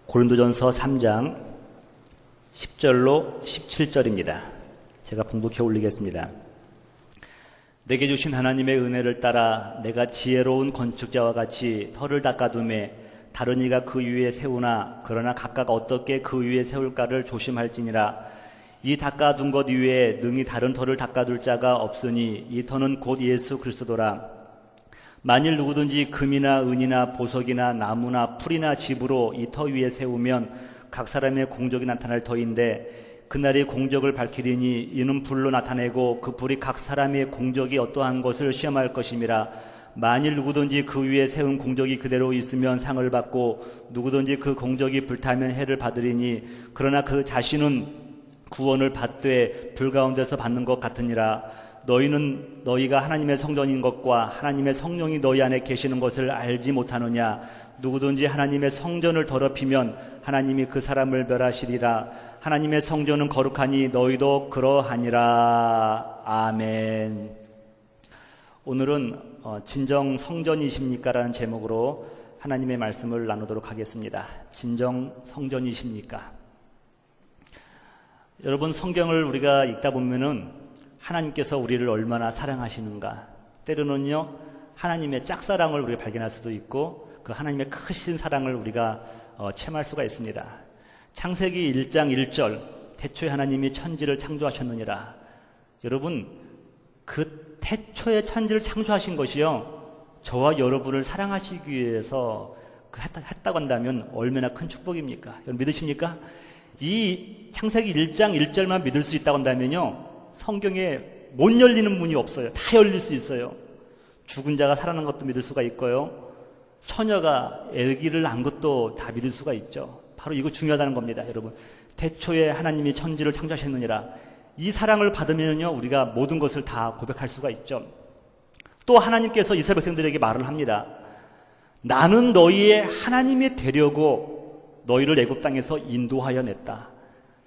고린도전서 3장 10절로 17절입니다. 제가 봉독해 올리겠습니다. 내게 주신 하나님의 은혜를 따라 내가 지혜로운 건축자와 같이 터를 닦아두매 다른 이가 그 위에 세우나 그러나 각각 어떻게 그 위에 세울까를 조심할지니라. 이 닦아둔 것 위에 능히 다른 터를 닦아둘 자가 없으니 이 터는 곧 예수 그리스도라. 만일 누구든지 금이나 은이나 보석이나 나무나 풀이나 집으로 이 터 위에 세우면 각 사람의 공적이 나타날 터인데 그날이 공적을 밝히리니 이는 불로 나타내고 그 불이 각 사람의 공적이 어떠한 것을 시험할 것임이라. 만일 누구든지 그 위에 세운 공적이 그대로 있으면 상을 받고 누구든지 그 공적이 불타면 해를 받으리니 그러나 그 자신은 구원을 받되 불 가운데서 받는 것 같으니라. 너희는 너희가 하나님의 성전인 것과 하나님의 성령이 너희 안에 계시는 것을 알지 못하느냐. 누구든지 하나님의 성전을 더럽히면 하나님이 그 사람을 멸하시리라. 하나님의 성전은 거룩하니 너희도 그러하니라. 아멘. 오늘은 진정 성전이십니까? 라는 제목으로 하나님의 말씀을 나누도록 하겠습니다. 진정 성전이십니까? 여러분, 성경을 우리가 읽다 보면은 하나님께서 우리를 얼마나 사랑하시는가, 때로는요 하나님의 짝사랑을 우리가 발견할 수도 있고 그 하나님의 크신 사랑을 우리가 체험할 수가 있습니다. 창세기 1장 1절 태초에 하나님이 천지를 창조하셨느니라. 여러분, 그 태초에 천지를 창조하신 것이요 저와 여러분을 사랑하시기 위해서 했다고 한다면 얼마나 큰 축복입니까? 여러분 믿으십니까? 이 창세기 1장 1절만 믿을 수 있다고 한다면요 성경에 못 열리는 문이 없어요. 다 열릴 수 있어요. 죽은 자가 살아난 것도 믿을 수가 있고요, 처녀가 아기를 낳은 것도 다 믿을 수가 있죠. 바로 이거 중요하다는 겁니다. 여러분, 태초에 하나님이 천지를 창조하셨느니라. 이 사랑을 받으면요 우리가 모든 것을 다 고백할 수가 있죠. 또 하나님께서 이스라엘 백성들에게 말을 합니다. 나는 너희의 하나님이 되려고 너희를 애굽 땅에서 인도하여 냈다.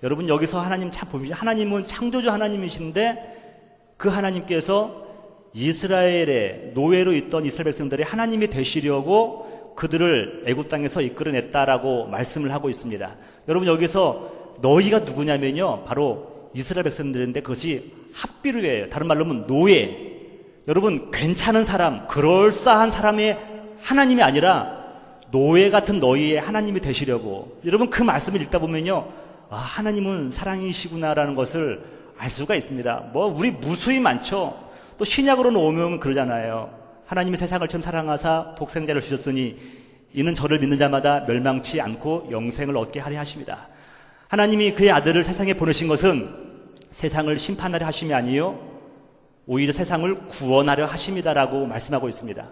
여러분, 여기서 하나님 참 보십시오. 하나님은 창조주 하나님이신데 그 하나님께서 이스라엘의 노예로 있던 이스라엘 백성들의 하나님이 되시려고 그들을 애굽 땅에서 이끌어냈다라고 말씀을 하고 있습니다. 여러분, 여기서 너희가 누구냐면요 바로 이스라엘 백성들인데 그것이 합비루예요. 다른 말로 하면 노예. 여러분, 괜찮은 사람, 그럴싸한 사람의 하나님이 아니라 노예 같은 너희의 하나님이 되시려고. 여러분, 그 말씀을 읽다 보면요 하나님은 사랑이시구나라는 것을 알 수가 있습니다. 우리 무수히 많죠. 또 신약으로는 오면 그러잖아요. 하나님이 세상을 참 사랑하사 독생자를 주셨으니 이는 저를 믿는 자마다 멸망치 않고 영생을 얻게 하려 하십니다. 하나님이 그의 아들을 세상에 보내신 것은 세상을 심판하려 하심이 아니요 오히려 세상을 구원하려 하심이다라고 말씀하고 있습니다.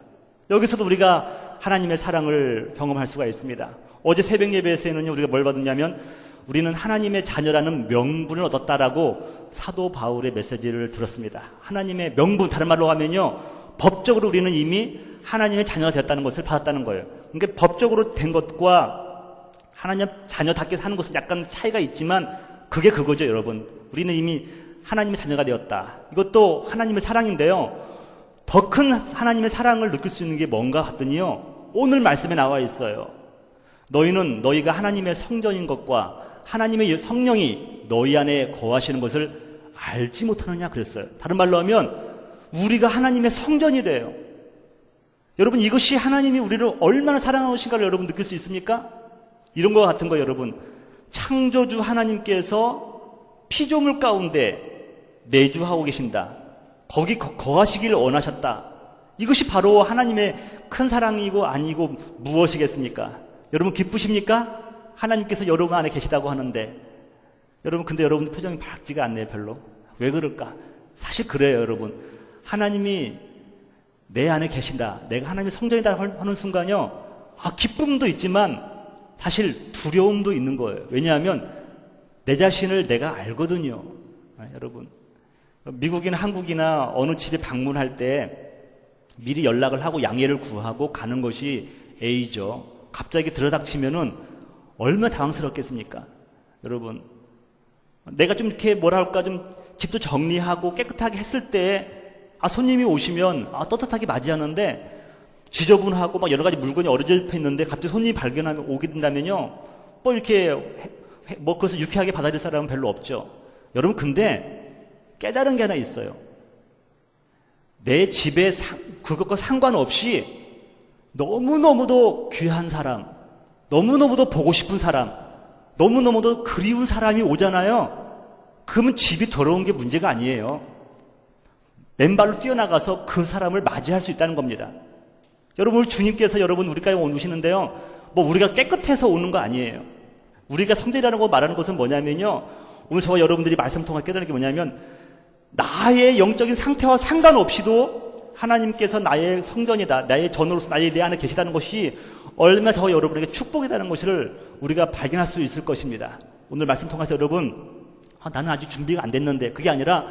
여기서도 우리가 하나님의 사랑을 경험할 수가 있습니다. 어제 새벽 예배에서는요 우리가 뭘 받았냐면 우리는 하나님의 자녀라는 명분을 얻었다라고 사도 바울의 메시지를 들었습니다. 하나님의 명분, 다른 말로 하면요 법적으로 우리는 이미 하나님의 자녀가 되었다는 것을 받았다는 거예요. 그러니까 법적으로 된 것과 하나님 자녀답게 사는 것은 약간 차이가 있지만 그게 그거죠. 여러분, 우리는 이미 하나님의 자녀가 되었다. 이것도 하나님의 사랑인데요 더 큰 하나님의 사랑을 느낄 수 있는 게 뭔가 봤더니요 오늘 말씀에 나와 있어요. 너희는 너희가 하나님의 성전인 것과 하나님의 성령이 너희 안에 거하시는 것을 알지 못하느냐 그랬어요. 다른 말로 하면 우리가 하나님의 성전이래요. 여러분, 이것이 하나님이 우리를 얼마나 사랑하신가를 여러분 느낄 수 있습니까? 이런 것 같은 거 여러분, 창조주 하나님께서 피조물 가운데 내주하고 계신다. 거기 거하시기를 원하셨다. 이것이 바로 하나님의 큰 사랑이고 아니고 무엇이겠습니까? 여러분 기쁘십니까? 하나님께서 여러분 안에 계시다고 하는데 여러분, 근데 여러분 표정이 밝지가 않네요. 별로. 왜 그럴까? 사실 그래요. 여러분, 하나님이 내 안에 계신다, 내가 하나님의 성전이다 하는 순간요 기쁨도 있지만 사실 두려움도 있는 거예요. 왜냐하면 내 자신을 내가 알거든요. 여러분, 미국이나 한국이나 어느 집에 방문할 때 미리 연락을 하고 양해를 구하고 가는 것이 A죠. 갑자기 들어닥치면은 얼마나 당황스럽겠습니까? 여러분, 내가 좀 이렇게 뭐랄까 좀 집도 정리하고 깨끗하게 했을 때 손님이 오시면 떳떳하게 맞이하는데 지저분하고 막 여러 가지 물건이 어려져 있는데 갑자기 손님이 발견하면 오게 된다면요 뭐 이렇게 뭐 그것을 유쾌하게 받아들일 사람은 별로 없죠. 여러분, 근데 깨달은 게 하나 있어요. 내 집에 그것과 상관없이 너무너무도 귀한 사람, 너무너무도 보고 싶은 사람, 너무너무도 그리운 사람이 오잖아요. 그러면 집이 더러운 게 문제가 아니에요. 맨발로 뛰어나가서 그 사람을 맞이할 수 있다는 겁니다. 여러분, 주님께서 우리까지 오시는데요, 뭐 우리가 깨끗해서 오는 거 아니에요. 우리가 성전이라는 거 말하는 것은 뭐냐면요, 오늘 저와 여러분들이 말씀 통해 깨달은 게 뭐냐면, 나의 영적인 상태와 상관없이도 하나님께서 나의 성전이다, 나의 전으로서 내 안에 계시다는 것이 얼마나 저와 여러분에게 축복이라는 것을 우리가 발견할 수 있을 것입니다. 오늘 말씀 통해서 여러분, 나는 아직 준비가 안 됐는데, 그게 아니라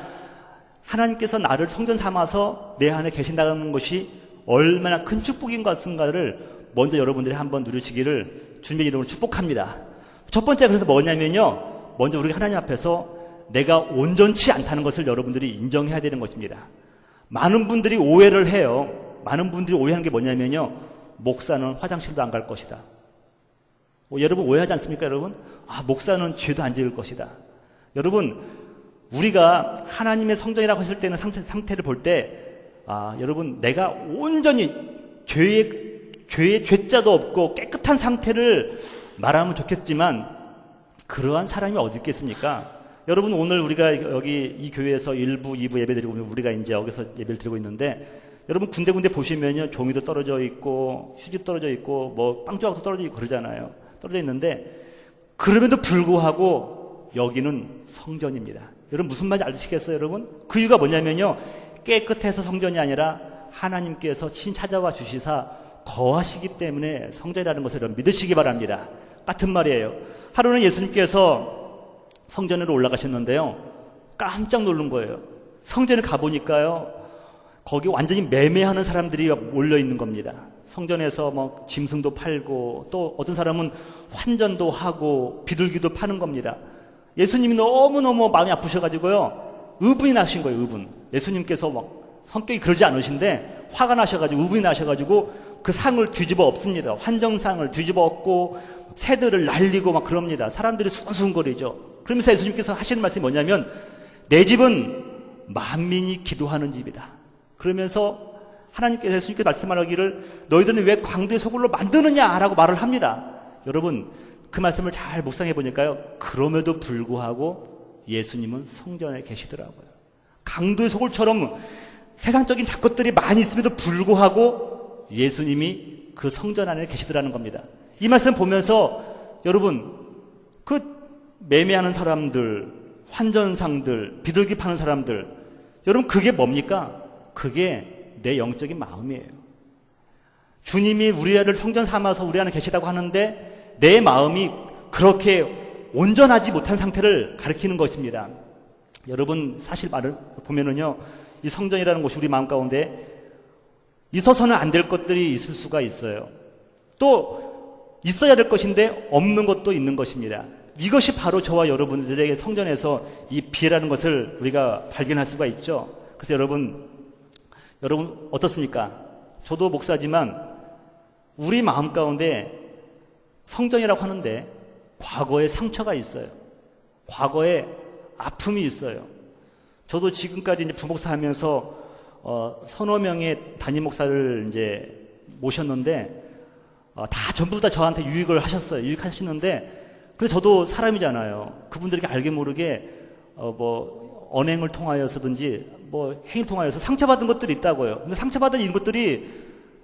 하나님께서 나를 성전 삼아서 내 안에 계신다는 것이 얼마나 큰 축복인 것인가를 먼저 여러분들이 한번 누리시기를 주님의 이름으로 축복합니다. 첫 번째, 그래서 뭐냐면요, 먼저 우리가 하나님 앞에서 내가 온전치 않다는 것을 여러분들이 인정해야 되는 것입니다. 많은 분들이 오해를 해요. 많은 분들이 오해하는 게 뭐냐면요, 목사는 화장실도 안 갈 것이다. 여러분 오해하지 않습니까, 여러분? 목사는 죄도 안 지을 것이다. 여러분, 우리가 하나님의 성전이라고 했을 때는 상태를 볼 때, 여러분, 내가 온전히 죄의 죄자도 없고 깨끗한 상태를 말하면 좋겠지만, 그러한 사람이 어디 있겠습니까? 여러분, 오늘 우리가 여기 이 교회에서 1부, 2부 예배 드리고, 우리가 이제 여기서 예배를 드리고 있는데, 여러분 군데군데 보시면요, 종이도 떨어져 있고, 휴지도 떨어져 있고, 뭐 빵 조각도 떨어져 있고 그러잖아요. 떨어져 있는데, 그럼에도 불구하고 여기는 성전입니다. 여러분, 무슨 말인지 아시겠어요, 여러분? 그 이유가 뭐냐면요, 깨끗해서 성전이 아니라 하나님께서 친 찾아와 주시사 거하시기 때문에 성전이라는 것을 여러분 믿으시기 바랍니다. 같은 말이에요. 하루는 예수님께서 성전으로 올라가셨는데요, 깜짝 놀란 거예요. 성전에 가보니까요, 거기 완전히 매매하는 사람들이 몰려 있는 겁니다. 성전에서 뭐 짐승도 팔고, 또 어떤 사람은 환전도 하고 비둘기도 파는 겁니다. 예수님이 너무너무 마음이 아프셔가지고요, 의분이 나신 거예요. 의분. 예수님께서 막 성격이 그러지 않으신데 화가 나셔가지고, 의분이 나셔가지고 그 상을 뒤집어 엎습니다. 환정상을 뒤집어 엎고 새들을 날리고 막 그럽니다. 사람들이 수근수근거리죠. 그러면서 예수님께서 하시는 말씀이 뭐냐면, 내 집은 만민이 기도하는 집이다. 그러면서 하나님께서, 예수님께서 말씀하기를, 너희들은 왜 광대의 소굴로 만드느냐라고 말을 합니다. 여러분, 그 말씀을 잘 묵상해 보니까요, 그럼에도 불구하고 예수님은 성전에 계시더라고요. 강도의 소굴처럼 세상적인 작것들이 많이 있음에도 불구하고 예수님이 그 성전 안에 계시더라는 겁니다. 이 말씀 보면서 여러분, 그 매매하는 사람들, 환전상들, 비둘기 파는 사람들, 여러분, 그게 뭡니까? 그게 내 영적인 마음이에요. 주님이 우리를 성전 삼아서 우리 안에 계시다고 하는데 내 마음이 그렇게 온전하지 못한 상태를 가리키는 것입니다. 여러분, 사실 말을 보면은요, 이 성전이라는 곳이 우리 마음 가운데 있어서는 안 될 것들이 있을 수가 있어요. 또 있어야 될 것인데 없는 것도 있는 것입니다. 이것이 바로 저와 여러분들에게 성전에서 이 비애라는 것을 우리가 발견할 수가 있죠. 그래서 여러분 어떻습니까? 저도 목사지만 우리 마음 가운데 성전이라고 하는데 과거의 상처가 있어요. 과거에 아픔이 있어요. 저도 지금까지 이제 부목사 하면서 서너 명의 담임 목사를 이제 모셨는데 다 전부 다 저한테 유익을 하셨어요. 유익하시는데, 근데 저도 사람이잖아요. 그분들에게 알게 모르게 뭐 언행을 통하여서든지 뭐 행위를 통하여서 상처받은 것들이 있다고요. 근데 상처받은 이런 것들이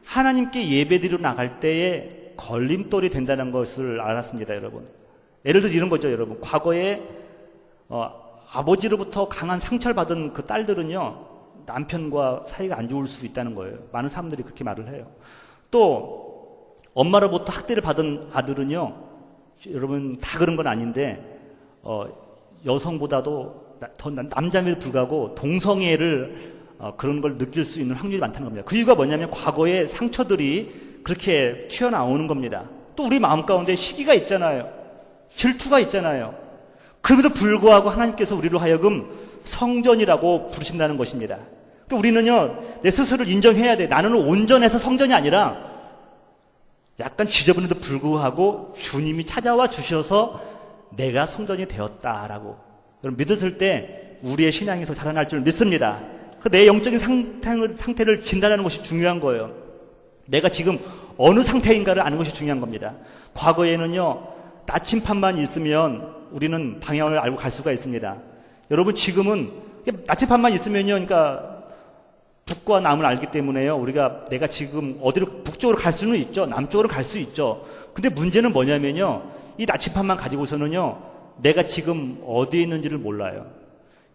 하나님께 예배드리러 나갈 때에 걸림돌이 된다는 것을 알았습니다, 여러분. 예를 들어 이런 거죠, 여러분. 과거에 아버지로부터 강한 상처를 받은 그 딸들은요, 남편과 사이가 안 좋을 수 있다는 거예요. 많은 사람들이 그렇게 말을 해요. 또 엄마로부터 학대를 받은 아들은요, 여러분 다 그런 건 아닌데 여성보다도 더 남자임에도 불구하고 동성애를 그런 걸 느낄 수 있는 확률이 많다는 겁니다. 그 이유가 뭐냐면 과거의 상처들이 그렇게 튀어나오는 겁니다. 또 우리 마음 가운데 시기가 있잖아요. 질투가 있잖아요. 그럼에도 불구하고 하나님께서 우리로 하여금 성전이라고 부르신다는 것입니다. 그러니까 우리는요, 내 스스로를 인정해야 돼. 나는 온전해서 성전이 아니라 약간 지저분해도 불구하고 주님이 찾아와 주셔서 내가 성전이 되었다라고 여러분 믿었을 때 우리의 신앙이 더 자라날 줄 믿습니다. 내 영적인 상태를 진단하는 것이 중요한 거예요. 내가 지금 어느 상태인가를 아는 것이 중요한 겁니다. 과거에는요, 나침판만 있으면 우리는 방향을 알고 갈 수가 있습니다. 여러분 지금은 나침판만 있으면요, 그러니까 북과 남을 알기 때문에요. 내가 지금 어디로 북쪽으로 갈 수는 있죠. 남쪽으로 갈 수 있죠. 근데 문제는 뭐냐면요. 이 나침판만 가지고서는요. 내가 지금 어디에 있는지를 몰라요.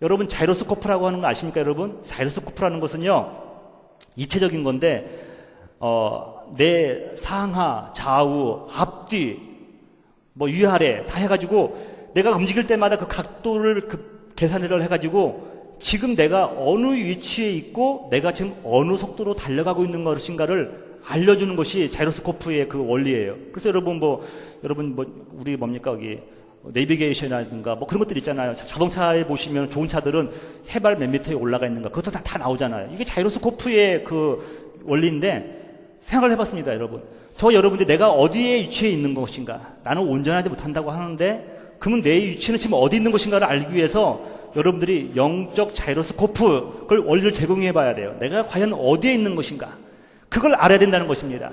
여러분 자이로스코프라고 하는 거 아십니까, 여러분? 자이로스코프라는 것은요. 입체적인 건데 내 상하, 좌우, 앞뒤, 위아래 다 해가지고 내가 움직일 때마다 그 각도를 계산을 해가지고 지금 내가 어느 위치에 있고 내가 지금 어느 속도로 달려가고 있는 것인가를 알려주는 것이 자이로스코프의 그 원리예요. 그래서 여러분 우리 뭡니까 여기 내비게이션이라든가 그런 것들 있잖아요. 자동차에 보시면 좋은 차들은 해발 몇 미터에 올라가 있는가 그것도 다 나오잖아요. 이게 자이로스코프의 그 원리인데 생각을 해봤습니다, 여러분. 여러분들 내가 어디에 위치해 있는 것인가? 나는 온전하지 못한다고 하는데 그러면 내 위치는 지금 어디 있는 것인가를 알기 위해서 여러분들이 영적 자이로스코프 그걸 원리를 제공해 봐야 돼요. 내가 과연 어디에 있는 것인가? 그걸 알아야 된다는 것입니다.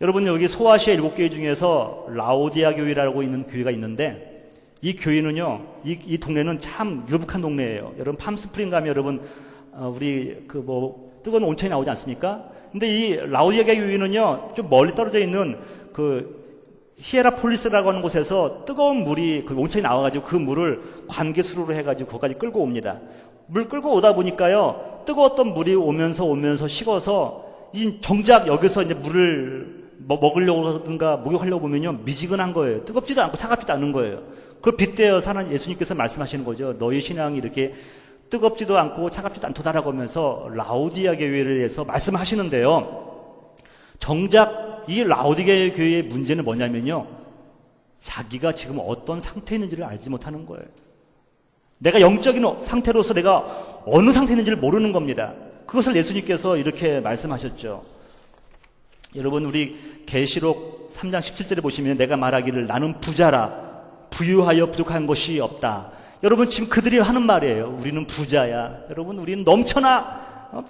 여러분 여기 소아시아 7교회 중에서 라오디아 교회라고 있는 교회가 있는데 이 교회는요, 이 동네는 참 유복한 동네예요. 여러분 팜스프링 가면 여러분 우리 뜨거운 온천이 나오지 않습니까? 근데 이 라오디아 교회는요, 좀 멀리 떨어져 있는 히에라폴리스라고 하는 곳에서 뜨거운 물이 온천이 나와가지고 그 물을 관계수로로 해가지고 거기까지 끌고 옵니다. 물 끌고 오다 보니까요, 뜨거웠던 물이 오면서 식어서 정작 여기서 이제 물을 먹으려고 하든가 목욕하려고 보면요, 미지근한 거예요. 뜨겁지도 않고 차갑지도 않은 거예요. 그걸 빗대어 사는 예수님께서 말씀하시는 거죠. 너희 신앙이 이렇게 뜨겁지도 않고 차갑지도 않도다라고 하면서 라오디아 교회를 위해서 말씀하시는데요. 정작 이 라오디게 교회의 문제는 뭐냐면요, 자기가 지금 어떤 상태에 있는지를 알지 못하는 거예요. 내가 영적인 상태로서 내가 어느 상태에 있는지를 모르는 겁니다. 그것을 예수님께서 이렇게 말씀하셨죠. 여러분 우리 계시록 3장 17절에 보시면 내가 말하기를 나는 부자라 부유하여 부족한 것이 없다. 여러분 지금 그들이 하는 말이에요. 우리는 부자야. 여러분 우리는 넘쳐나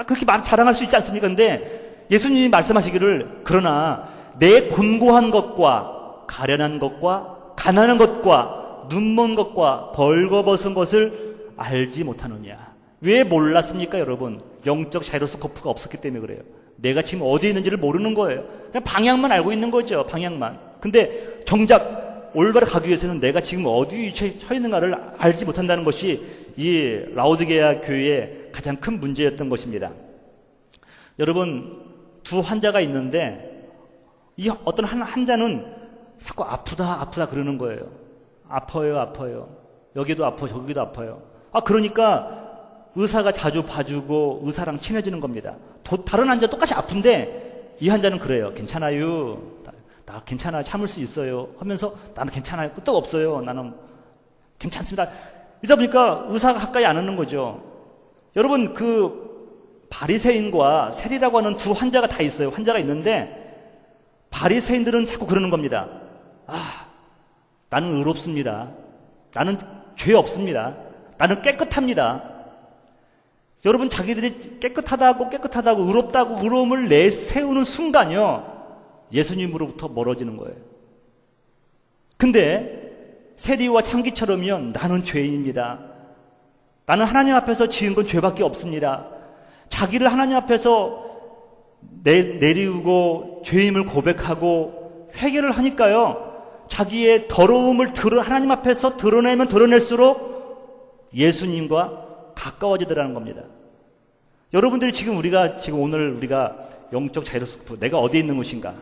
그렇게 자랑할 수 있지 않습니까? 근데 예수님이 말씀하시기를 그러나 내 곤고한 것과 가련한 것과 가난한 것과 눈먼 것과 벌거벗은 것을 알지 못하느냐. 왜 몰랐습니까, 여러분? 영적 자이로스코프가 없었기 때문에 그래요. 내가 지금 어디에 있는지를 모르는 거예요. 그냥 방향만 알고 있는 거죠, 방향만. 근데 정작 올바로 가기 위해서는 내가 지금 어디에 처해 있는가를 알지 못한다는 것이 이 라오디게아 교회의 가장 큰 문제였던 것입니다. 여러분, 두 환자가 있는데 이 어떤 환자는 자꾸 아프다 그러는 거예요. 아파요. 여기도 아파, 저기도 아파요. 그러니까 의사가 자주 봐주고 의사랑 친해지는 겁니다. 다른 환자 똑같이 아픈데 이 환자는 그래요. 괜찮아요. 나 괜찮아요. 참을 수 있어요. 하면서 나는 괜찮아요. 끄떡 없어요. 나는 괜찮습니다. 이러다 보니까 의사가 가까이 안 오는 거죠. 여러분 바리새인과 세리라고 하는 두 환자가 다 있어요. 환자가 있는데 바리새인들은 자꾸 그러는 겁니다. 나는 의롭습니다. 나는 죄 없습니다. 나는 깨끗합니다. 여러분 자기들이 깨끗하다고 의롭다고 의로움을 내세우는 순간요, 예수님으로부터 멀어지는 거예요. 근데 세리와 참기처럼요, 나는 죄인입니다. 나는 하나님 앞에서 지은 건 죄밖에 없습니다. 자기를 하나님 앞에서 내리우고 죄임을 고백하고 회개를 하니까요, 자기의 더러움을 하나님 앞에서 드러내면 드러낼수록 예수님과 가까워지더라는 겁니다. 여러분들이 오늘 우리가 영적 자이로스코프, 내가 어디에 있는 것인가?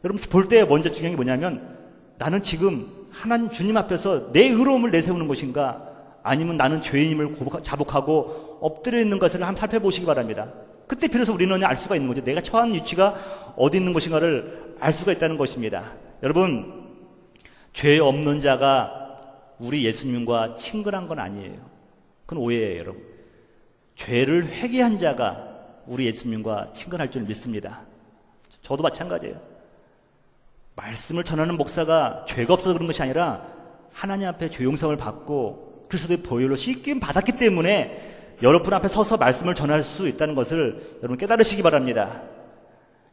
여러분 볼 때 먼저 중요한 게 뭐냐면, 나는 지금 하나님 주님 앞에서 내 의로움을 내세우는 것인가? 아니면 나는 죄인임을 자복하고 엎드려 있는 것을 한번 살펴보시기 바랍니다. 그때 비로소 우리는 알 수가 있는 거죠. 내가 처한 위치가 어디 있는 것인가를 알 수가 있다는 것입니다. 여러분, 죄 없는 자가 우리 예수님과 친근한 건 아니에요. 그건 오해예요, 여러분. 죄를 회개한 자가 우리 예수님과 친근할 줄 믿습니다. 저도 마찬가지예요. 말씀을 전하는 목사가 죄가 없어서 그런 것이 아니라 하나님 앞에 죄용성을 받고 그리스도의 보혈로 씻김 받았기 때문에 여러분 앞에 서서 말씀을 전할 수 있다는 것을 여러분 깨달으시기 바랍니다.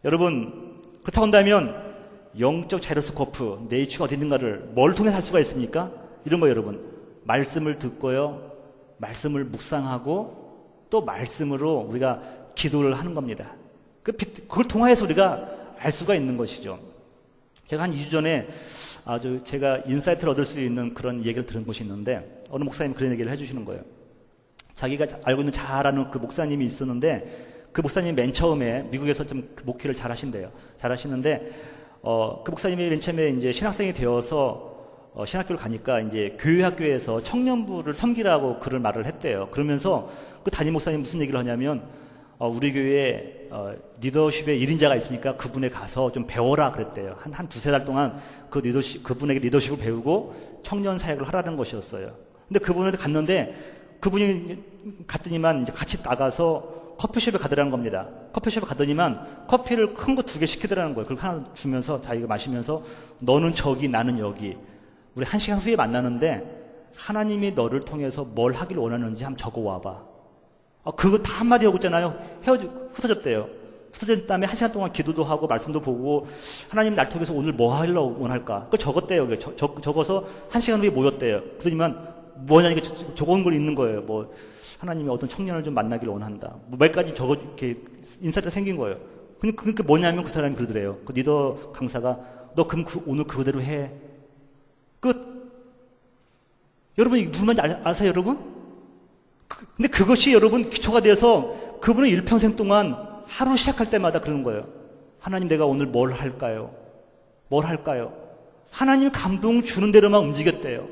여러분, 그렇다고 한다면 영적 자이로스코프, 내 위치가 어디 있는가를 뭘 통해 살 수가 있습니까? 이런 거예요, 여러분. 말씀을 듣고요, 말씀을 묵상하고 또 말씀으로 우리가 기도를 하는 겁니다. 그걸 통하여서 우리가 알 수가 있는 것이죠. 제가 한 2주 전에 제가 인사이트를 얻을 수 있는 그런 얘기를 들은 곳이 있는데 어느 목사님이 그런 얘기를 해주시는 거예요. 자기가 알고 있는 잘 아는 그 목사님이 있었는데 그 목사님이 맨 처음에 미국에서 좀 목회를 잘 하신대요. 잘 하시는데 그 목사님이 맨 처음에 이제 신학생이 되어서 신학교를 가니까 이제 교회 학교에서 청년부를 섬기라고 그런 말을 했대요. 그러면서 그 담임 목사님 무슨 얘기를 하냐면 우리 교회에 리더십의 1인자가 있으니까 그분에 가서 좀 배워라 그랬대요. 한 두세 달 동안 그분에게 리더십을 배우고 청년 사역을 하라는 것이었어요. 근데 그분한테 갔는데 그분이 갔더니만 이제 같이 나가서 커피숍에 가더라는 겁니다. 커피숍에 가더니만 커피를 큰 거 2개 시키더라는 거예요. 그걸 하나 주면서 자기가 마시면서 너는 저기 나는 여기 우리 1시간 후에 만나는데 하나님이 너를 통해서 뭘 하길 원하는지 한번 적어와봐. 그거 다 한마디 하고 있잖아요. 흩어졌대요. 흩어진 다음에 1시간 동안 기도도 하고 말씀도 보고 하나님 날 통해서 오늘 뭐 하려고 원할까? 그걸 적었대요. 적어서 1시간 후에 모였대요. 그러더니만 뭐냐 이게 적어온 걸 읽는 거예요. 뭐 하나님이 어떤 청년을 좀 만나기를 원한다. 몇 가지 이렇게 인사이트가 생긴 거예요. 그러니까 뭐냐면 그 사람이 그러더래요. 그 리더 강사가 너 그럼 오늘 그대로 해. 끝. 여러분 이게 무슨 말인지 아세요, 여러분? 근데 그것이 여러분 기초가 돼서 그분은 일평생 동안 하루 시작할 때마다 그러는 거예요. 하나님 내가 오늘 뭘 할까요? 뭘 할까요? 하나님이 감동 주는 대로만 움직였대요.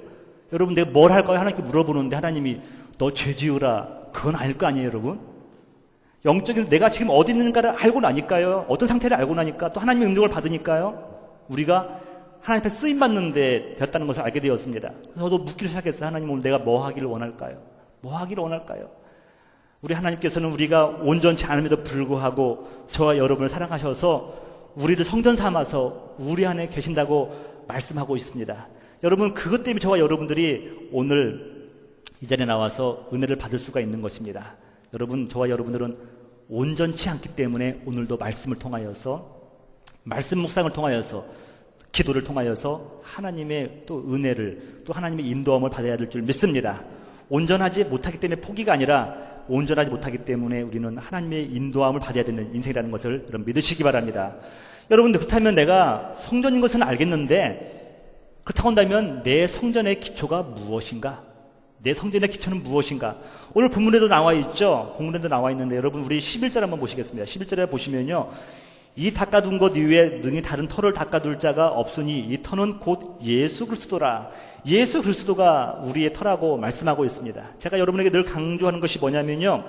여러분 내가 뭘 할까요? 하나님께 물어보는데 하나님이 너 죄 지으라. 그건 아닐 거 아니에요, 여러분? 영적인 내가 지금 어디 있는가를 알고 나니까요. 어떤 상태를 알고 나니까 또 하나님의 응답을 받으니까요. 우리가 하나님 앞에 쓰임받는데 되었다는 것을 알게 되었습니다. 저도 묻기를 시작했어요. 하나님 오늘 내가 뭐 하기를 원할까요? 뭐 하기를 원할까요? 우리 하나님께서는 우리가 온전치 않음에도 불구하고 저와 여러분을 사랑하셔서 우리를 성전 삼아서 우리 안에 계신다고 말씀하고 있습니다. 여러분 그것 때문에 저와 여러분들이 오늘 이 자리에 나와서 은혜를 받을 수가 있는 것입니다. 여러분 저와 여러분들은 온전치 않기 때문에 오늘도 말씀을 통하여서 말씀 묵상을 통하여서 기도를 통하여서 하나님의 또 은혜를 또 하나님의 인도함을 받아야 될 줄 믿습니다. 온전하지 못하기 때문에 포기가 아니라 온전하지 못하기 때문에 우리는 하나님의 인도함을 받아야 되는 인생이라는 것을 여러분 믿으시기 바랍니다. 여러분들 그렇다면 내가 성전인 것은 알겠는데 그렇다고 한다면 내 성전의 기초가 무엇인가? 내 성전의 기초는 무엇인가? 오늘 본문에도 나와 있죠. 본문에도 나와 있는데 여러분 우리 11절 한번 보시겠습니다. 11절에 보시면요. 이 닦아둔 것 이외에 능히 다른 터를 닦아둘 자가 없으니 이 터는 곧 예수 그리스도라. 예수 그리스도가 우리의 터라고 말씀하고 있습니다. 제가 여러분에게 늘 강조하는 것이 뭐냐면요.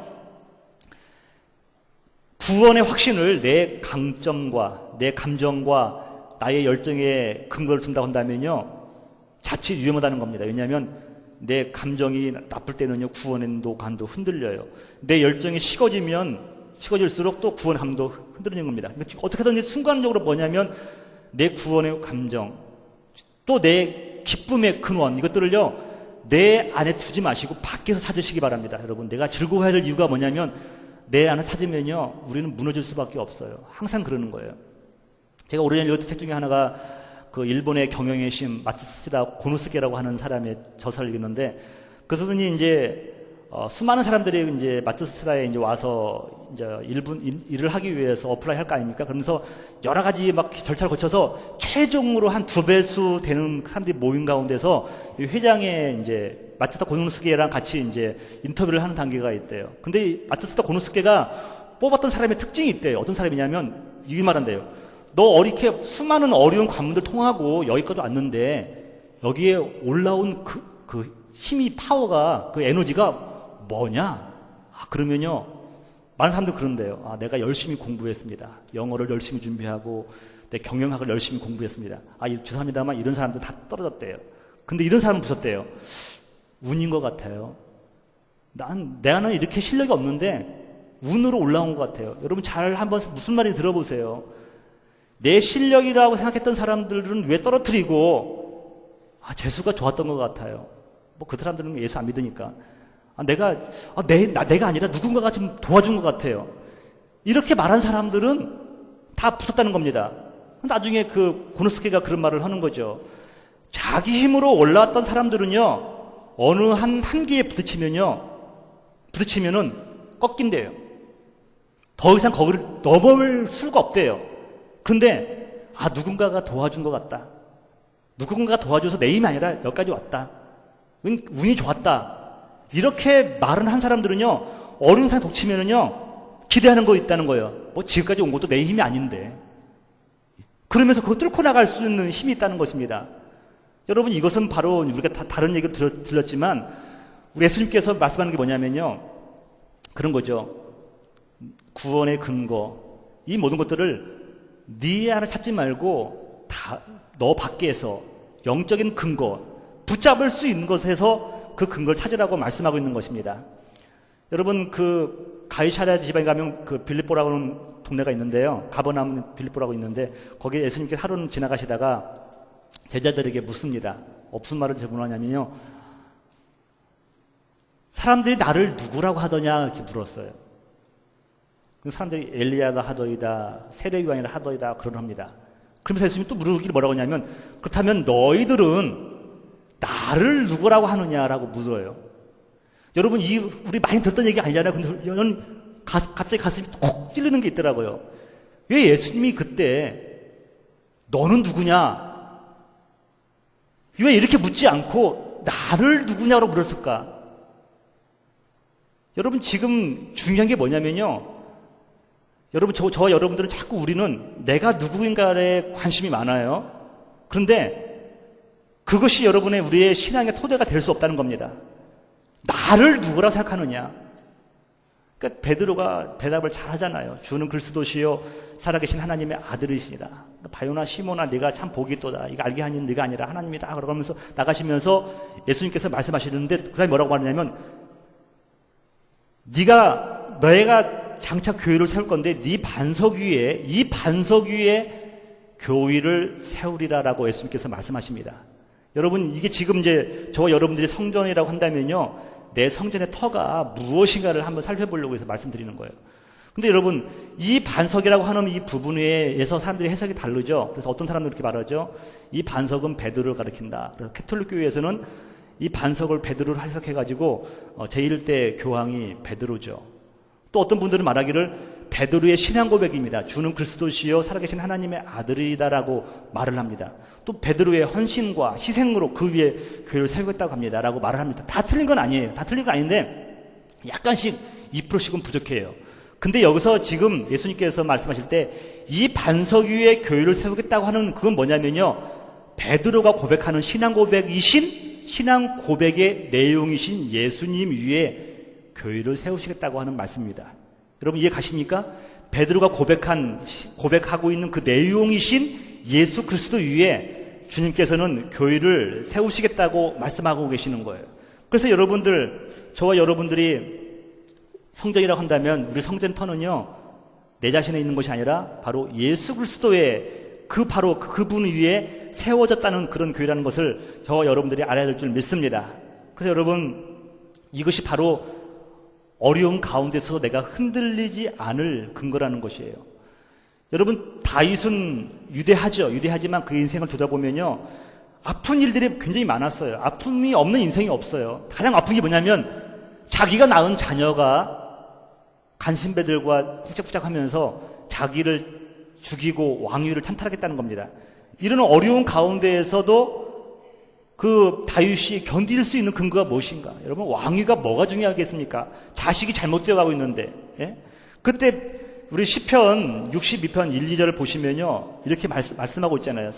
구원의 확신을 내 강점과 내 감정과 나의 열정에 근거를 둔다고 한다면요. 자칫 위험하다는 겁니다. 왜냐하면 내 감정이 나쁠 때는요. 구원의 감도 흔들려요. 내 열정이 식어질수록 또 구원의 감도 흔들리는 겁니다. 어떻게든 순간적으로 뭐냐면 내 구원의 감정 또 내 기쁨의 근원 이것들을요 내 안에 두지 마시고 밖에서 찾으시기 바랍니다. 여러분 내가 즐거워해야 될 이유가 뭐냐면 내 안에 찾으면요 우리는 무너질 수밖에 없어요. 항상 그러는 거예요. 제가 오래전에 읽었던 책 중에 하나가 그 일본의 경영의 신 마츠시다 고노스케라고 하는 사람의 저서를 읽었는데 그분이 이제 수많은 사람들이 이제 마츠시다에 이제 와서 이제 일을 하기 위해서 어플라이 할 거 아닙니까? 그러면서 여러 가지 막 절차를 거쳐서 최종으로 한 2배수 되는 사람들이 모인 가운데서 이 회장의 이제 마츠다 고노스케랑 같이 이제 인터뷰를 하는 단계가 있대요. 근데 이 마츠다 고노스케가 뽑았던 사람의 특징이 있대요. 어떤 사람이냐면 이게 말한대요. 너 이렇게 수많은 어려운 관문들 통하고 여기까지 왔는데 여기에 올라온 그 힘이 파워가 그 에너지가 뭐냐? 그러면요 많은 사람들 그런데요. 내가 열심히 공부했습니다. 영어를 열심히 준비하고 내 경영학을 열심히 공부했습니다. 죄송합니다만 이런 사람들 다 떨어졌대요. 근데 이런 사람은 보셨대요. 운인 것 같아요. 내가는 이렇게 실력이 없는데 운으로 올라온 것 같아요. 여러분 잘 한번 무슨 말인지 들어보세요. 내 실력이라고 생각했던 사람들은 왜 떨어뜨리고 재수가 좋았던 것 같아요. 뭐 그 사람들은 예수 안 믿으니까. 내가 아니라 누군가가 좀 도와준 것 같아요. 이렇게 말한 사람들은 다 붙었다는 겁니다. 나중에 그 고노스케가 그런 말을 하는 거죠. 자기 힘으로 올라왔던 사람들은요, 어느 한 한계에 부딪히면은 꺾인대요. 더 이상 거기를 넘을 수가 없대요. 근데 누군가가 도와준 것 같다. 누군가가 도와줘서 내 힘이 아니라 여기까지 왔다. 운이 좋았다. 이렇게 말은 한 사람들은요, 어려운 상황 닥치면은요, 기대하는 거 있다는 거예요. 뭐 지금까지 온 것도 내 힘이 아닌데. 그러면서 그거 뚫고 나갈 수 있는 힘이 있다는 것입니다. 여러분, 이것은 바로 우리가 다른 얘기 들렸지만 우리 예수님께서 말씀하는 게 뭐냐면요, 그런 거죠. 구원의 근거, 이 모든 것들을 네 안에 찾지 말고 다 너 밖에서 영적인 근거, 붙잡을 수 있는 것에서 그 근거를 찾으라고 말씀하고 있는 것입니다. 여러분, 그 가이사랴 지방에 가면 그 빌립보라고 하는 동네가 있는데요, 가버나움 빌립보라고 있는데, 거기에 예수님께서 하루는 지나가시다가 제자들에게 묻습니다. 무슨 말을 질문하냐면요, 사람들이 나를 누구라고 하더냐 이렇게 물었어요. 그 사람들이 엘리야가 하더이다, 세례요한이라 하더이다 그러합니다. 그러면서 예수님이 또 물으기를 뭐라고 하냐면, 그렇다면 너희들은 나를 누구라고 하느냐라고 물어요. 여러분, 우리 많이 들었던 얘기 아니잖아요. 근데 저는 갑자기 가슴이 콕 찔리는 게 있더라고요. 왜 예수님이 그때 너는 누구냐, 왜 이렇게 묻지 않고 나를 누구냐로 물었을까? 여러분, 지금 중요한 게 뭐냐면요, 여러분, 저와 여러분들은 자꾸 우리는 내가 누구인가에 관심이 많아요. 그런데 그것이 여러분의 우리의 신앙의 토대가 될 수 없다는 겁니다. 나를 누구라고 생각하느냐. 그러니까 베드로가 대답을 잘 하잖아요. 주는 그리스도시요 살아계신 하나님의 아들이시니라. 바요나 시모나 네가 참 복이 있도다. 이거 알게 하는 네가 아니라 하나님이다. 그러면서 나가시면서 예수님께서 말씀하시는데 그 사람이 뭐라고 하느냐면, 너희가 장차 교회를 세울 건데 이 반석 위에 교회를 세우리라라고 예수님께서 말씀하십니다. 여러분, 이게 지금 이제 저와 여러분들이 성전이라고 한다면요, 내 성전의 터가 무엇인가를 한번 살펴보려고 해서 말씀드리는 거예요. 근데 여러분, 이 반석이라고 하는 이 부분에서 사람들이 해석이 다르죠. 그래서 어떤 사람들은 이렇게 말하죠. 이 반석은 베드로를 가리킨다. 그래서 캐톨릭 교회에서는 이 반석을 베드로로 해석해가지고 제1대 교황이 베드로죠. 또 어떤 분들은 말하기를 베드로의 신앙 고백입니다. 주는 그리스도시요 살아계신 하나님의 아들이다라고 말을 합니다. 또 베드로의 헌신과 희생으로 그 위에 교회를 세우겠다고 합니다 라고 말을 합니다. 다 틀린 건 아니에요. 다 틀린 건 아닌데 약간씩 2%씩은 부족해요. 근데 여기서 지금 예수님께서 말씀하실 때 이 반석 위에 교회를 세우겠다고 하는 그건 뭐냐면요, 베드로가 고백하는 신앙 고백의 내용이신 예수님 위에 교회를 세우시겠다고 하는 말씀입니다. 여러분, 이해 가십니까? 베드로가 고백하고 있는 그 내용이신 예수 그리스도 위에 주님께서는 교회를 세우시겠다고 말씀하고 계시는 거예요. 그래서 여러분들, 저와 여러분들이 성전이라고 한다면 우리 성전 터는요, 내 자신에 있는 것이 아니라 바로 예수 그리스도의 바로 그분 위에 세워졌다는 그런 교회라는 것을 저와 여러분들이 알아야 될 줄 믿습니다. 그래서 여러분, 이것이 바로 어려운 가운데서 내가 흔들리지 않을 근거라는 것이에요. 여러분, 다윗은 유대하지만 그 인생을 돌아보면요, 아픈 일들이 굉장히 많았어요. 아픔이 없는 인생이 없어요. 가장 아픈 게 뭐냐면 자기가 낳은 자녀가 간신배들과 쿵짝쿵짝하면서 자기를 죽이고 왕위를 찬탈하겠다는 겁니다. 이런 어려운 가운데에서도 그 다윗이 견딜 수 있는 근거가 무엇인가? 여러분, 왕위가 뭐가 중요하겠습니까? 자식이 잘못되어 가고 있는데, 예? 그때 우리 시편 62편 1, 2절을 보시면요, 이렇게 말씀하고 있잖아요.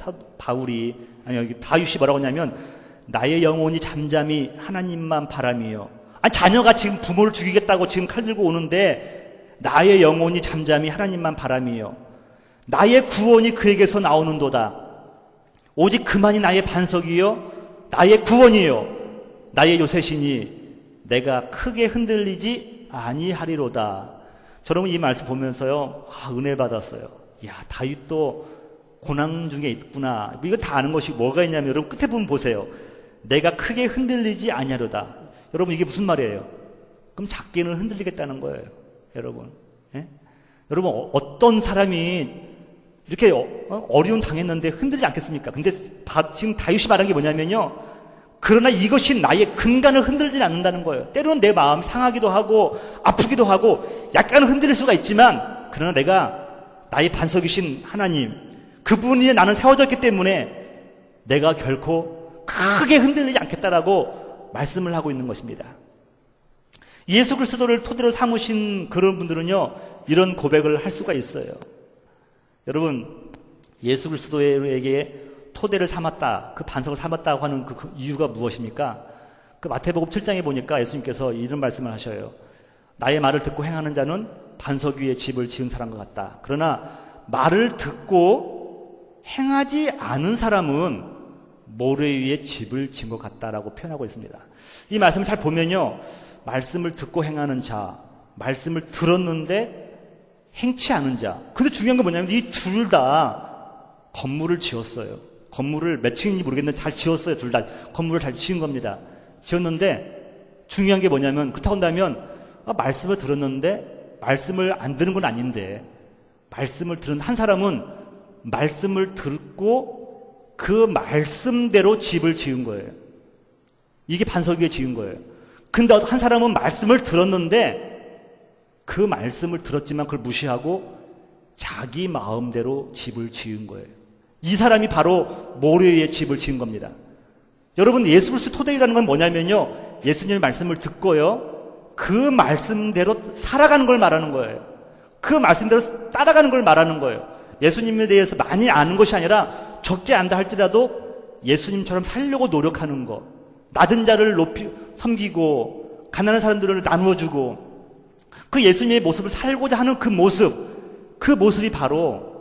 여기 다윗이 뭐라고 하냐면, 나의 영혼이 잠잠히 하나님만 바람이요. 자녀가 지금 부모를 죽이겠다고 지금 칼 들고 오는데, 나의 영혼이 잠잠히 하나님만 바람이요. 나의 구원이 그에게서 나오는도다. 오직 그만이 나의 반석이요, 나의 구원이요, 나의 요새시니 내가 크게 흔들리지 아니하리로다. 저는 이 말씀 보면서요, 은혜 받았어요. 다윗도 고난 중에 있구나. 이거 다 아는 것이 뭐가 있냐면 여러분 끝에 보면 보세요. 내가 크게 흔들리지 아니하려다. 여러분 이게 무슨 말이에요? 그럼 작게는 흔들리겠다는 거예요. 여러분. 예? 여러분 어떤 사람이 이렇게 어려움 당했는데 흔들리지 않겠습니까? 근데 지금 다윗이 말한 게 뭐냐면요. 그러나 이것이 나의 근간을 흔들지 않는다는 거예요. 때로는 내 마음이 상하기도 하고 아프기도 하고 약간은 흔들릴 수가 있지만 그러나 내가 나의 반석이신 하나님 그분이 나는 세워졌기 때문에 내가 결코 크게 흔들리지 않겠다라고 말씀을 하고 있는 것입니다. 예수 그리스도를 토대로 삼으신 그런 분들은요 이런 고백을 할 수가 있어요. 여러분 예수 그리스도에게 토대를 삼았다, 그 반석을 삼았다고 하는 그 이유가 무엇입니까? 그 마태복음 7장에 보니까 예수님께서 이런 말씀을 하셔요. 나의 말을 듣고 행하는 자는 반석 위에 집을 지은 사람과 같다. 그러나 말을 듣고 행하지 않은 사람은 모래 위에 집을 지은 것 같다라고 표현하고 있습니다. 이 말씀을 잘 보면요, 말씀을 듣고 행하는 자, 말씀을 들었는데 행치 않은 자. 근데 중요한 건 뭐냐면 이 둘 다 건물을 지었어요. 건물을 몇 층인지 모르겠는데 잘 지었어요. 둘 다 건물을 잘 지은 겁니다. 지었는데 중요한 게 뭐냐면 그렇다고 한다면 말씀을 들었는데 말씀을 안 들은 건 아닌데 말씀을 들은 한 사람은 말씀을 듣고 그 말씀대로 집을 지은 거예요. 이게 반석 위에 지은 거예요. 근데 한 사람은 말씀을 들었는데 그 말씀을 들었지만 그걸 무시하고 자기 마음대로 집을 지은 거예요. 이 사람이 바로 모래 위에 집을 지은 겁니다. 여러분 예수 그리스도 토대라는 건 뭐냐면요, 예수님의 말씀을 듣고요 그 말씀대로 살아가는 걸 말하는 거예요. 그 말씀대로 따라가는 걸 말하는 거예요. 예수님에 대해서 많이 아는 것이 아니라 적지 않다 할지라도 예수님처럼 살려고 노력하는 것, 낮은 자를 높이 섬기고 가난한 사람들을 나누어주고 그 예수님의 모습을 살고자 하는 그 모습이 바로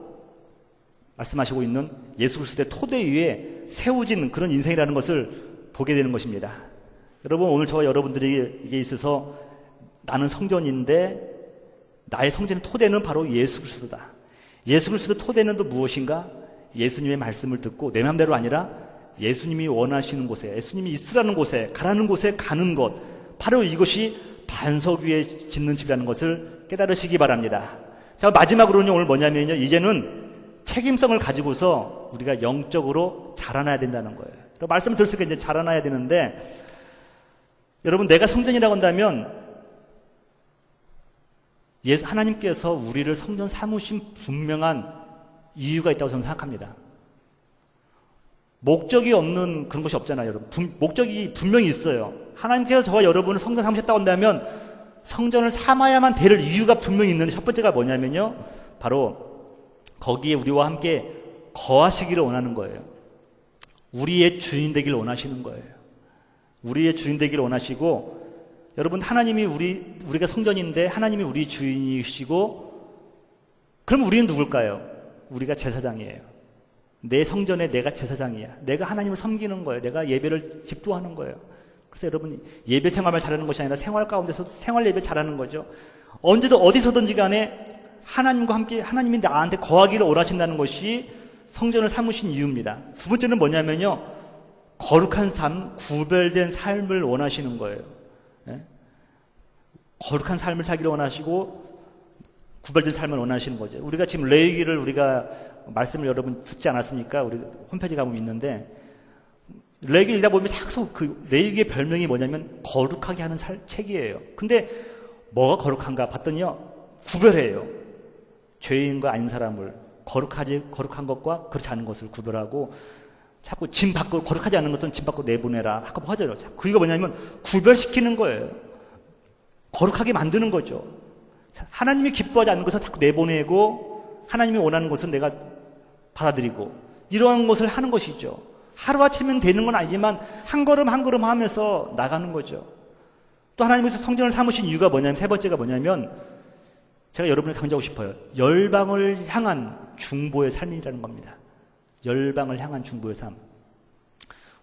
말씀하시고 있는 예수 그리스도의 토대 위에 세워진 그런 인생이라는 것을 보게 되는 것입니다. 여러분 오늘 저와 여러분들에게 있어서 나는 성전인데 나의 성전의 토대는 바로 예수 그리스도다. 예수 그리스도 토대는 또 무엇인가? 예수님의 말씀을 듣고 내 마음대로 아니라 예수님이 원하시는 곳에, 예수님이 있으라는 곳에, 가라는 곳에 가는 것, 바로 이것이 반석 위에 짓는 집이라는 것을 깨달으시기 바랍니다. 자, 마지막으로는 오늘 뭐냐면요, 이제는 책임성을 가지고서 우리가 영적으로 자라나야 된다는 거예요. 말씀을 들었으니까 이제 자라나야 되는데, 여러분 내가 성전이라고 한다면 하나님께서 우리를 성전 삼으신 분명한 이유가 있다고 저는 생각합니다. 목적이 없는 그런 것이 없잖아요, 여러분. 목적이 분명히 있어요. 하나님께서 저와 여러분을 성전 삼으셨다고 한다면 성전을 삼아야만 될 이유가 분명히 있는데, 첫 번째가 뭐냐면요, 바로 거기에 우리와 함께 거하시기를 원하는 거예요. 우리의 주인 되기를 원하시는 거예요. 우리의 주인 되기를 원하시고, 여러분 하나님이 우리가 성전인데 하나님이 우리 주인이시고, 그럼 우리는 누굴까요? 우리가 제사장이에요. 내 성전에 내가 제사장이야. 내가 하나님을 섬기는 거예요. 내가 예배를 집도하는 거예요. 그래서 여러분 예배 생활을 잘하는 것이 아니라 생활 가운데서 생활 예배 잘하는 거죠. 언제든 어디서든지 간에 하나님과 함께 하나님이 나한테 거하기를 원하신다는 것이 성전을 삼으신 이유입니다. 두 번째는 뭐냐면요, 거룩한 삶, 구별된 삶을 원하시는 거예요. 예? 거룩한 삶을 살기를 원하시고 구별된 삶을 원하시는 거죠. 우리가 지금 레위기를 우리가 말씀을 여러분 듣지 않았습니까? 우리 홈페이지 가보면 있는데, 레위기 읽다 보면 계속 그 레위기의 별명이 뭐냐면 거룩하게 하는 책이에요. 근데 뭐가 거룩한가 봤더니요, 구별해요. 죄인과 아닌 사람을 거룩한 것과 그렇지 않은 것을 구별하고, 자꾸 짐 밖으로, 거룩하지 않은 것은 짐 밖으로 내보내라 하고 하죠. 그게 뭐냐면 구별시키는 거예요. 거룩하게 만드는 거죠. 하나님이 기뻐하지 않는 것을 자꾸 내보내고 하나님이 원하는 것은 내가 받아들이고, 이러한 것을 하는 것이죠. 하루아침에는 되는 건 아니지만 한 걸음 한 걸음 하면서 나가는 거죠. 또 하나님께서 성전을 삼으신 이유가 뭐냐면, 세 번째가 뭐냐면, 제가 여러분을 강조하고 싶어요. 열방을 향한 중보의 삶이라는 겁니다. 열방을 향한 중보의 삶.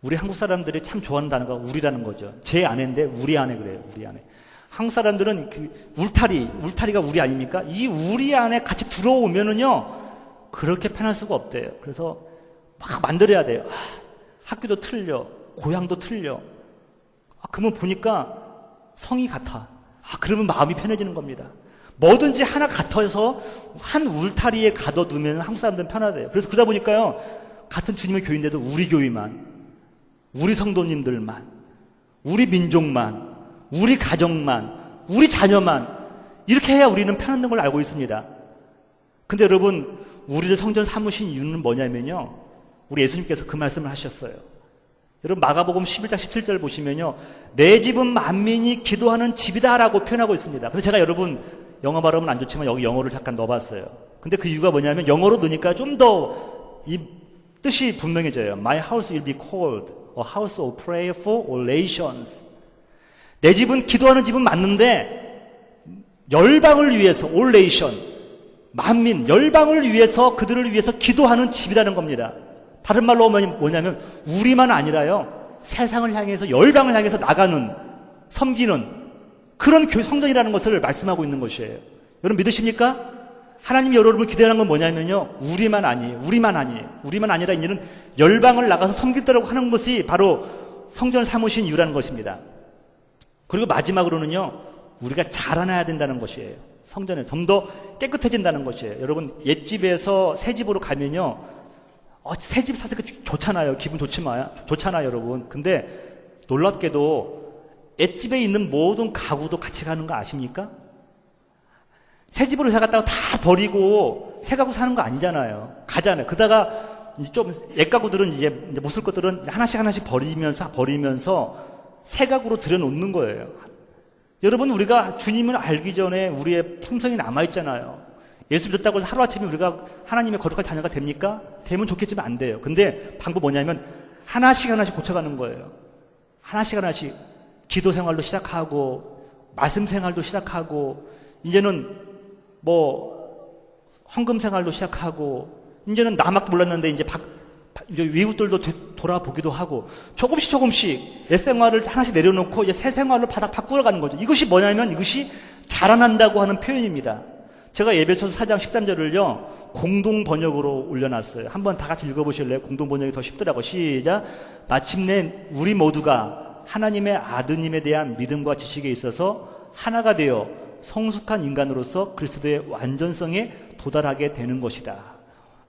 우리 한국 사람들이 참 좋아하는 단어가 우리라는 거죠. 제 아내인데 우리 아내 그래요. 우리 아내. 한국 사람들은 그 울타리가 우리 아닙니까? 이 우리 안에 같이 들어오면은요, 그렇게 편할 수가 없대요. 그래서 막 만들어야 돼요. 학교도 틀려, 고향도 틀려. 그러면 보니까 성이 같아. 그러면 마음이 편해지는 겁니다. 뭐든지 하나 같아서 한 울타리에 가둬두면 한국 사람들은 편하대요. 그래서 그러다 보니까요, 같은 주님의 교회인데도 우리 교회만, 우리 성도님들만, 우리 민족만, 우리 가정만, 우리 자녀만 이렇게 해야 우리는 편한 걸 알고 있습니다. 근데 여러분, 우리를 성전 삼으신 이유는 뭐냐면요, 우리 예수님께서 그 말씀을 하셨어요. 여러분, 마가복음 11장 17절 보시면요, 내 집은 만민이 기도하는 집이다라고 표현하고 있습니다. 그래서 제가 여러분, 영어 발음은 안 좋지만 여기 영어를 잠깐 넣어봤어요. 근데 그 이유가 뭐냐면 영어로 넣으니까 좀 더 이 뜻이 분명해져요. My house will be called a house of prayer for all nations. 내 집은 기도하는 집은 맞는데 열방을 위해서, all nation, 만민, 열방을 위해서, 그들을 위해서 기도하는 집이라는 겁니다. 다른 말로 뭐냐면 우리만 아니라요, 세상을 향해서, 열방을 향해서 나가는, 섬기는 그런 성전이라는 것을 말씀하고 있는 것이에요. 여러분 믿으십니까? 하나님이 여러분을 기대하는 건 뭐냐면요, 우리만 아니에요. 우리만 아니라 이제는 열방을 나가서 섬기도록 하는 것이 바로 성전을 삼으신 이유라는 것입니다. 그리고 마지막으로는요, 우리가 자라나야 된다는 것이에요. 성전에 좀 더 깨끗해진다는 것이에요. 여러분, 옛집에서 새집으로 가면요, 새집 사서 좋잖아요. 기분 좋잖아요, 여러분. 근데 놀랍게도 옛집에 있는 모든 가구도 같이 가는 거 아십니까? 새집으로 이사 갔다가 다 버리고 새 가구 사는 거 아니잖아요. 가잖아요. 그러다가 이제 좀 옛가구들은 이제 못 쓸 것들은 하나씩 버리면서 새 가구로 들여놓는 거예요. 여러분, 우리가 주님을 알기 전에 우리의 품성이 남아있잖아요. 예수 믿었다고 해서 하루아침에 우리가 하나님의 거룩한 자녀가 됩니까? 되면 좋겠지만 안 돼요. 근데 방법 뭐냐면 하나씩 고쳐가는 거예요. 하나씩 기도 생활도 시작하고 말씀 생활도 시작하고 이제는 헌금 생활도 시작하고 이제는 나밖에 몰랐는데 이제 외국들도 돌아보기도 하고 조금씩 옛 생활을 하나씩 내려놓고 이제 새 생활로 바꾸어가는 거죠. 이것이 뭐냐면 이것이 자라난다고 하는 표현입니다. 제가 에베소서 4장 13절을요 공동 번역으로 올려놨어요. 한번 다 같이 읽어보실래요? 공동 번역이 더 쉽더라고요. 시작. 마침내 우리 모두가 하나님의 아드님에 대한 믿음과 지식에 있어서 하나가 되어 성숙한 인간으로서 그리스도의 완전성에 도달하게 되는 것이다.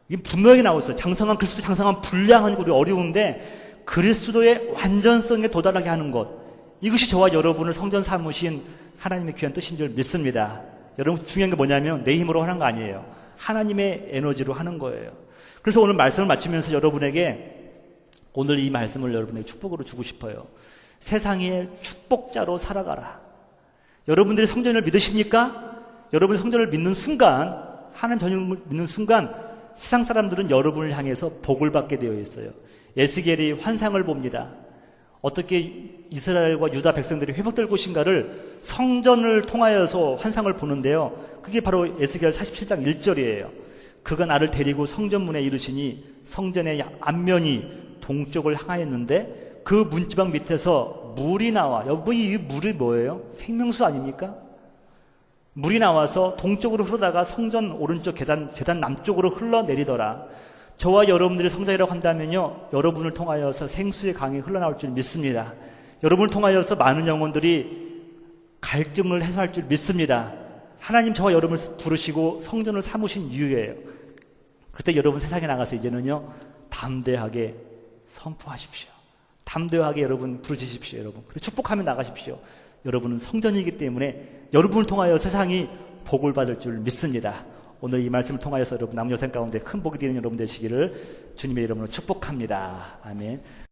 이게 분명히 나왔어요. 장성한 그리스도, 장성한 분량은 우리 어려운데 그리스도의 완전성에 도달하게 하는 것, 이것이 저와 여러분을 성전 삼으신 하나님의 귀한 뜻인 줄 믿습니다. 여러분, 중요한 게 뭐냐면 내 힘으로 하는 거 아니에요. 하나님의 에너지로 하는 거예요. 그래서 오늘 말씀을 마치면서 여러분에게 오늘 이 말씀을 여러분에게 축복으로 주고 싶어요. 세상의 축복자로 살아가라. 여러분들이 성전을 믿으십니까? 여러분이 성전을 믿는 순간, 하나님 전임을 믿는 순간 세상 사람들은 여러분을 향해서 복을 받게 되어 있어요. 에스겔이 환상을 봅니다. 어떻게 이스라엘과 유다 백성들이 회복될 것인가를 성전을 통하여서 환상을 보는데요. 그게 바로 에스겔 47장 1절이에요. 그가 나를 데리고 성전문에 이르시니 성전의 앞면이 동쪽을 향하였는데 그 문지방 밑에서 물이 나와. 여러분, 이 물이 뭐예요? 생명수 아닙니까? 물이 나와서 동쪽으로 흐르다가 성전 오른쪽 제단 남쪽으로 흘러내리더라. 저와 여러분들이 성전이라고 한다면요, 여러분을 통하여서 생수의 강이 흘러나올 줄 믿습니다. 여러분을 통하여서 많은 영혼들이 갈증을 해소할 줄 믿습니다. 하나님 저와 여러분을 부르시고 성전을 삼으신 이유예요. 그때 여러분 세상에 나가서 이제는요, 담대하게 선포하십시오. 담대하게 여러분 부르짖으십시오. 여러분, 축복하며 나가십시오. 여러분은 성전이기 때문에 여러분을 통하여 세상이 복을 받을 줄 믿습니다. 오늘 이 말씀을 통하여서 여러분 남녀생 가운데 큰 복이 되는 여러분 되시기를 주님의 이름으로 축복합니다. 아멘.